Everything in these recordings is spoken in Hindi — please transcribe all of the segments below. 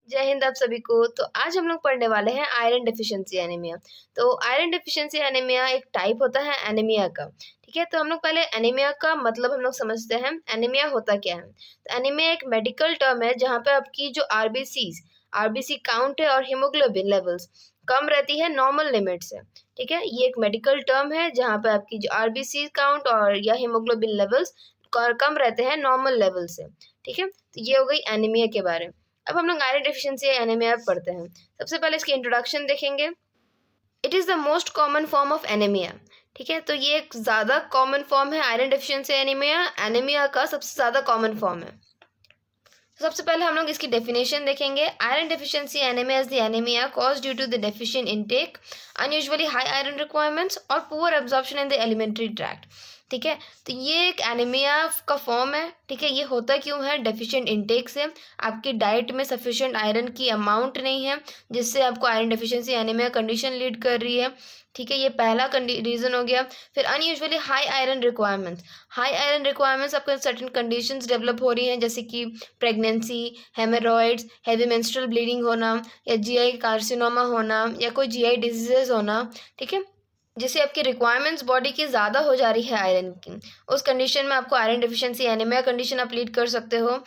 जय हिंद आप सभी को। तो आज हम लोग पढ़ने वाले हैं आयरन डेफिशिएंसी एनीमिया। तो आयरन डेफिशिएंसी एनीमिया एक टाइप होता है एनीमिया का। ठीक है, तो हम लोग पहले एनीमिया का मतलब हम लोग समझते हैं। एनीमिया होता क्या है? तो एनीमिया एक मेडिकल टर्म है जहाँ पे आपकी जो आरबीसी काउंट है और हीमोग्लोबिन लेवल्स कम रहती है नॉर्मल लिमिट से। ठीक है, ये एक मेडिकल टर्म है जहाँ पे आपकी जो आरबीसी काउंट और या हीमोग्लोबिन लेवल्स कम रहते हैं नॉर्मल लेवल से। ठीक है, तो ये हो गई एनीमिया के बारे में। अब हम लोग आयरन डेफिशिएंसी एनीमिया पढ़ते हैं। सबसे पहले इसकी इंट्रोडक्शन देखेंगे। It is the most common form of anaemia. ठीक है, तो ये एक ज़्यादा कॉमन फॉर्म है आयरन डेफिशिएंसी एनीमिया। एनीमिया का सबसे ज़्यादा कॉमन फॉर्म है। तो सबसे पहले हम लोग इसकी डेफिनेशन देखेंगे। Iron deficiency anaemia is the anaemia cause due to the deficient intake, unusually high iron requirements और poor absorption in the alimentary tract. ठीक है, तो ये एक एनीमिया का फॉर्म है। ठीक है, ये होता क्यों है? डेफिशिएंट इनटेक से। आपकी डाइट में सफिशिएंट आयरन की अमाउंट नहीं है, जिससे आपको iron deficiency anaemia condition lead कर रही है। ठीक है, ये पहला रीज़न हो गया। फिर अनयूजुअली हाई आयरन रिक्वायरमेंट्स आपको सर्टेन कंडीशंस डेवलप हो रही हैं, जैसे कि pregnancy, haemorrhoids, heavy menstrual bleeding होना, या जीआई कार्सिनोमा होना, या कोई जीआई डिजीजेस होना। ठीक है, जिससे आपकी रिक्वायरमेंट्स बॉडी की ज़्यादा हो जा रही है आयरन की। उस कंडीशन में आपको आयरन डिफिशिएंसी एनीमिया कंडीशन आप लीड कर सकते हो।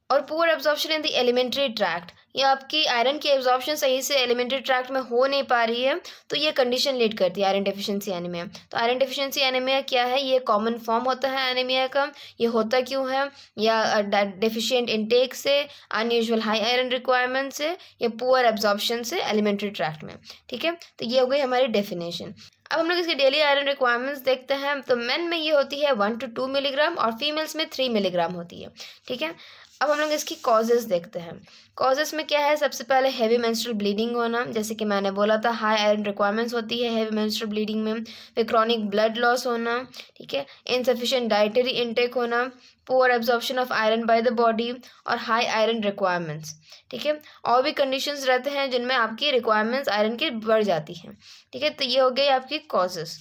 और poor absorption in the alimentary tract, या आपकी आयरन की एब्जॉर्प्शन सही से एलिमेंट्री ट्रैक्ट में हो नहीं पा रही है, तो ये कंडीशन लीड करती है आयरन डेफिशिएंसी एनीमिया। तो आयरन डेफिशिएंसी एनीमिया क्या है? ये कॉमन फॉर्म होता है एनीमिया का। ये होता क्यों है? या डेफिशिएंट इनटेक से, अनयूजुअल हाई आयरन रिक्वायरमेंट से, या पुअर एब्जॉर्प्शन से एलिमेंट्री ट्रैक्ट में। ठीक है, तो ये हो गई हमारी डेफिनेशन। अब हम लोग इसकी डेली आयरन रिक्वायरमेंट्स देखते हैं। तो मेन में ये होती है 1 to 2 मिलीग्राम और फीमेल्स में 3 मिलीग्राम होती है। ठीक है, अब हम लोग इसकी कॉजेज़ देखते हैं। कॉजेज़ में क्या है? सबसे पहले हेवी मेंस्ट्रुअल ब्लीडिंग होना, जैसे कि मैंने बोला था हाई आयरन रिक्वायरमेंट्स होती है हेवी मेंस्ट्रुअल ब्लीडिंग में। फिर क्रॉनिक ब्लड लॉस होना। ठीक है, इनसफिशिएंट डाइटरी इनटेक होना, poor absorption of iron by the body, और हाई आयरन रिक्वायरमेंट्स। ठीक है, और भी कंडीशंस रहते हैं जिनमें आपकी रिक्वायरमेंट्स आयरन की बढ़ जाती हैं। ठीक है, तो ये हो गई आपकी कॉजेज़।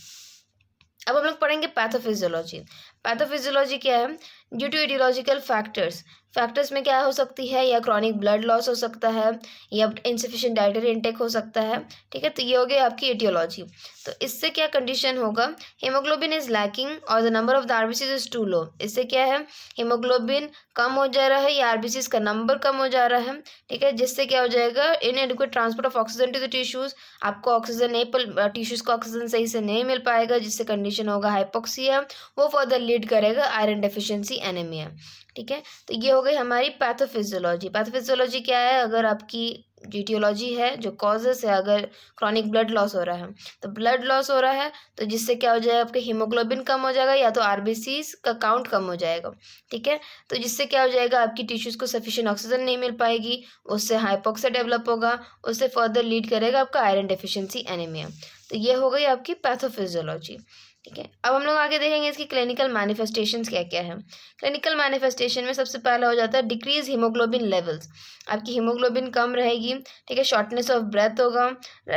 अब हम लोग पढ़ेंगे पैथोफिजियोलॉजी। पैथोफिजियोलॉजी क्या है? ड्यू टू इटियोलॉजिकल फैक्टर्स में क्या हो सकती है? या क्रॉनिक ब्लड लॉस हो सकता है, या इनसफिशिएंट डाइटरी इनटेक हो सकता है। ठीक है, तो ये हो गई आपकी इटियोलॉजी। तो इससे क्या कंडीशन होगा? हीमोग्लोबिन इज लैकिंग और the number of the RBCs is too low. इससे क्या है? हीमोग्लोबिन कम हो जा रहा है या आरबीसीज का नंबर कम हो जा रहा है। ठीक है, जिससे क्या हो जाएगा? Inadequate transport of oxygen to the tissues. आपको ऑक्सीजन नहीं, टिश्यूज को ऑक्सीजन सही से नहीं मिल पाएगा, जिससे कंडीशन होगा हाइपोक्सिया। वो फर्दर लीड करेगा आयरन डेफिशिएंसी एनीमिया। ठीक है, तो ये हो गई हमारी पैथोफिजियोलॉजी। पैथोफिजियोलॉजी क्या है? अगर आपकी ईटियोलॉजी है, जो कॉजेस है, अगर क्रॉनिक ब्लड लॉस हो रहा है, तो ब्लड लॉस हो रहा है, तो जिससे क्या हो जाएगा? आपके हीमोग्लोबिन कम हो जाएगा, या तो आरबीसीज का काउंट कम हो जाएगा। ठीक है, तो जिससे क्या हो जाएगा? आपकी टिश्यूज को सफिशिएंट ऑक्सीजन नहीं मिल पाएगी, उससे हाइपोक्सिया डेवलप होगा, उससे फर्दर लीड करेगा आपका आयरन डेफिशिएंसी एनीमिया। तो ये हो गई आपकी पैथोफिजियोलॉजी। ठीक है, अब हम लोग आगे देखेंगे इसकी क्लिनिकल मैनिफेस्टेशंस क्या क्या है। क्लिनिकल मैनिफेस्टेशन में सबसे पहला हो जाता है डिक्रीज हीमोग्लोबिन लेवल्स। आपकी हीमोग्लोबिन कम रहेगी। ठीक है, शॉर्टनेस ऑफ ब्रेथ होगा,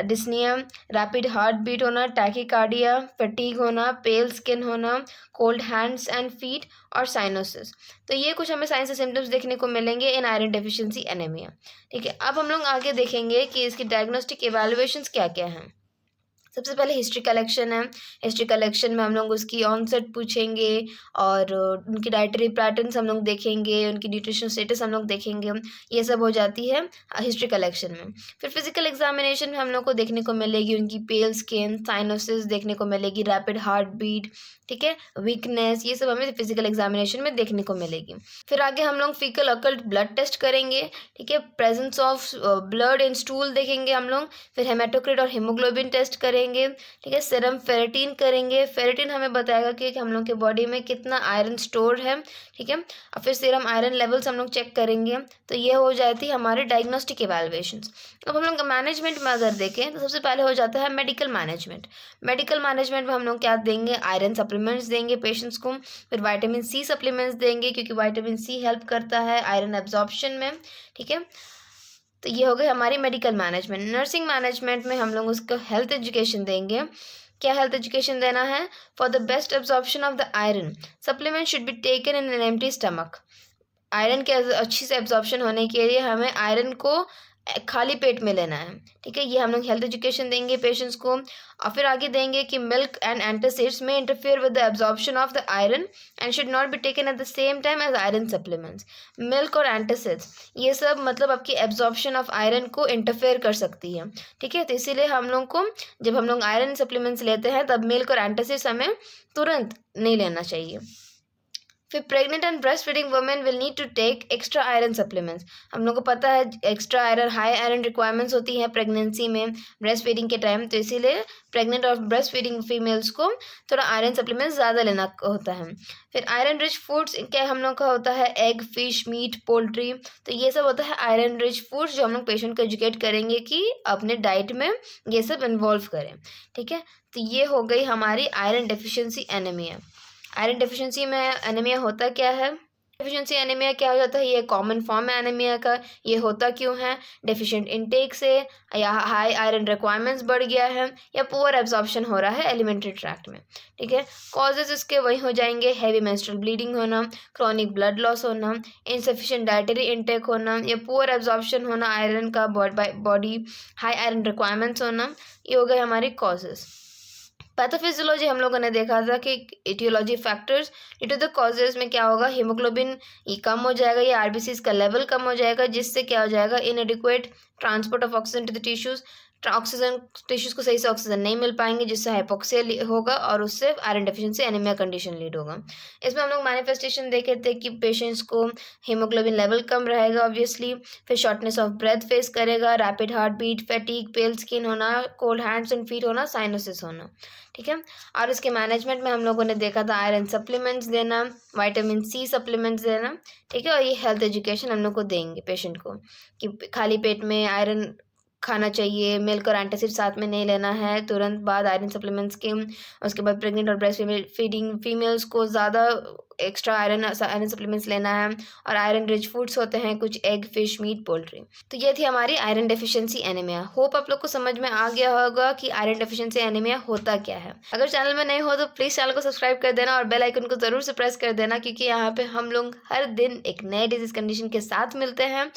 डिस्निया, रैपिड हार्ट बीट होना, टैकीकार्डिया, फटीग होना, पेल स्किन होना, कोल्ड हैंड्स एंड फीट, और साइनोसिस। तो ये कुछ हमें साइन से सिम्टम्स देखने को मिलेंगे इन आयरन डेफिशिएंसी एनीमिया। ठीक है, अब हम लोग आगे देखेंगे कि इसकी डायग्नोस्टिक इवैल्यूएशंस क्या क्या हैं। सबसे पहले हिस्ट्री कलेक्शन है। हिस्ट्री कलेक्शन में हम लोग उसकी ऑनसेट पूछेंगे, और उनकी डाइटरी पैटर्न्स हम लोग देखेंगे, उनकी न्यूट्रिशन स्टेटस हम लोग देखेंगे। ये सब हो जाती है हिस्ट्री कलेक्शन में। फिर फिजिकल एग्जामिनेशन में हम लोग को देखने को मिलेगी उनकी पेल स्किन, साइनोसिस देखने को मिलेगी, रैपिड हार्ट बीट, ठीक है, वीकनेस, ये सब हमें फिजिकल एग्जामिनेशन में देखने को मिलेगी। फिर आगे हम लोग फीकल अकल्ट ब्लड टेस्ट करेंगे। ठीक है, presence of blood in stool देखेंगे हम लोग। फिर हेमाटोक्रिट और हीमोग्लोबिन टेस्ट करेंगे। ठीक है, सीरम फेरेटिन करेंगे। फेरेटिन हमें बताएगा कि हम लोग के बॉडी में कितना आयरन स्टोर है। ठीक है, और फिर सीरम आयरन लेवल्स हम लोग चेक करेंगे। तो ये हो जाती है हमारे डायग्नोस्टिक इवैल्यूएशंस। अब हम लोग मैनेजमेंट में अगर देखें तो सबसे पहले हो जाता है मेडिकल मैनेजमेंट। मेडिकल मैनेजमेंट में हम लोग क्या देंगे? आयरन सप्लीमेंट्स देंगे पेशेंट्स को। फिर विटामिन सी सप्लीमेंट्स देंगे, क्योंकि विटामिन सी हेल्प करता है आयरन एब्जॉर्प्शन में। ठीक है, तो ये हो गई हमारी मेडिकल मैनेजमेंट। नर्सिंग मैनेजमेंट में हम लोग उसको हेल्थ एजुकेशन देंगे। क्या हेल्थ एजुकेशन देना है? For the best absorption of the iron, supplement should be taken in an empty stomach. Iron के अच्छी से एब्जॉर्प्शन होने के लिए हमें आयरन को खाली पेट में लेना है, ठीक है। ये हम लोग हेल्थ एजुकेशन देंगे पेशेंट्स को। और फिर आगे देंगे कि मिल्क एंड एंटासिड्स में interfere with the absorption of the iron and should not be taken at the same time as iron supplements. Milk और एंटासिड्स ये सब मतलब आपकी एब्जॉर्प्शन ऑफ आयरन को इंटरफेयर कर सकती है, ठीक है। तो इसीलिए हम लोग को जब हम लोग आयरन सप्लीमेंट्स लेते हैं तब मिल्क और एंटासिड्स हमें तुरंत नहीं लेना चाहिए। फिर pregnant and breast feeding women will need to take extra iron supplements. हम लोग को पता है extra iron high iron requirements होती हैं प्रेगनेंसी में, ब्रेस्ट फीडिंग के टाइम। तो इसीलिए प्रेग्नेंट और ब्रेस्ट फीडिंग फीमेल्स को थोड़ा आयरन सप्लीमेंट्स ज़्यादा लेना होता है। फिर आयरन रिच फूड्स क्या हम लोग का होता है, एग, फिश, मीट, पोल्ट्री। तो ये सब होता है आयरन रिच फूड्स जो हम लोग पेशेंट को एजुकेट करेंगे कि अपने डाइट में ये सब इन्वॉल्व करें, ठीक है। तो ये हो गई हमारी iron deficiency anaemia. Iron deficiency में एनीमिया होता क्या है, डेफिशिएंसी एनीमिया क्या हो जाता है, ये कॉमन फॉर्म है एनीमिया का। ये होता क्यों है, डेफिशिएंट इनटेक से, या हाई आयरन रिक्वायरमेंट्स बढ़ गया है, या पुअर एब्जॉर्प्शन हो रहा है एलिमेंट्री ट्रैक्ट में, ठीक है। कॉजेज इसके वही हो जाएंगे, हैवी मेंस्ट्रुअल ब्लीडिंग होना, क्रॉनिक ब्लड लॉस होना, इनसफिशिएंट डाइटरी इनटेक होना, या पुअर एब्जॉर्प्शन होना आयरन का बॉडी, हाई आयरन रिक्वायरमेंट्स होना। ये हो गए हमारी कॉजेज। पैथोफिजियोलॉजी हम लोगों ने देखा था कि aetiology factors due to the causes में क्या होगा, हीमोग्लोबिन ये कम हो जाएगा, या आरबीसीज का लेवल कम हो जाएगा, जिससे क्या हो जाएगा, inadequate transport of oxygen to the tissues. Oxygen tissues को सही से ऑक्सीजन नहीं मिल पाएंगे, जिससे हाइपोक्सिया होगा और उससे iron deficiency anaemia condition lead होगा। इसमें हम लोग मैनिफेस्टेशन देखे थे कि पेशेंट्स को हीमोग्लोबिन लेवल कम रहेगा ऑब्वियसली, फिर शॉर्टनेस ऑफ ब्रेथ फेस करेगा, rapid heart beat, fatigue, pale skin होना, कोल्ड हैंड्स एंड फीट होना, साइनोसिस होना, ठीक है। और इसके मैनेजमेंट में हम लोगों ने देखा था आयरन सप्लीमेंट्स देना, विटामिन सी सप्लीमेंट्स देना, ठीक है। और ये हेल्थ एजुकेशन हम लोग को देंगे पेशेंट को कि खाली पेट में आयरन खाना चाहिए, मिल्क और एंटासिड साथ में नहीं लेना है, तुरंत बाद आयरन सप्लीमेंट्स के। उसके बाद प्रेग्नेंट और ब्रेस्ट फीडिंग फीमेल्स को ज़्यादा एक्स्ट्रा आयरन सप्लीमेंट्स लेना है, और आयरन रिच फूड्स होते हैं कुछ, एग, फिश, मीट, पोल्ट्री। तो ये थी हमारी आयरन डेफिशिएंसी एनीमिया। होप आप लोग को समझ में आ गया होगा कि आयरन डेफिशिएंसी एनीमिया होता क्या है। अगर चैनल में नहीं हो तो प्लीज़ चैनल को सब्सक्राइब कर देना और बेल आइकन को ज़रूर से प्रेस कर देना, क्योंकि यहाँ पे हम लोग हर दिन एक नए डिजीज कंडीशन के साथ मिलते हैं।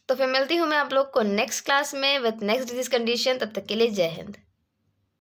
तो फिर मिलती हूँ मैं आप लोग को नेक्स्ट क्लास में विद नेक्स्ट डिजीज कंडीशन। तब तक के लिए जय हिंद।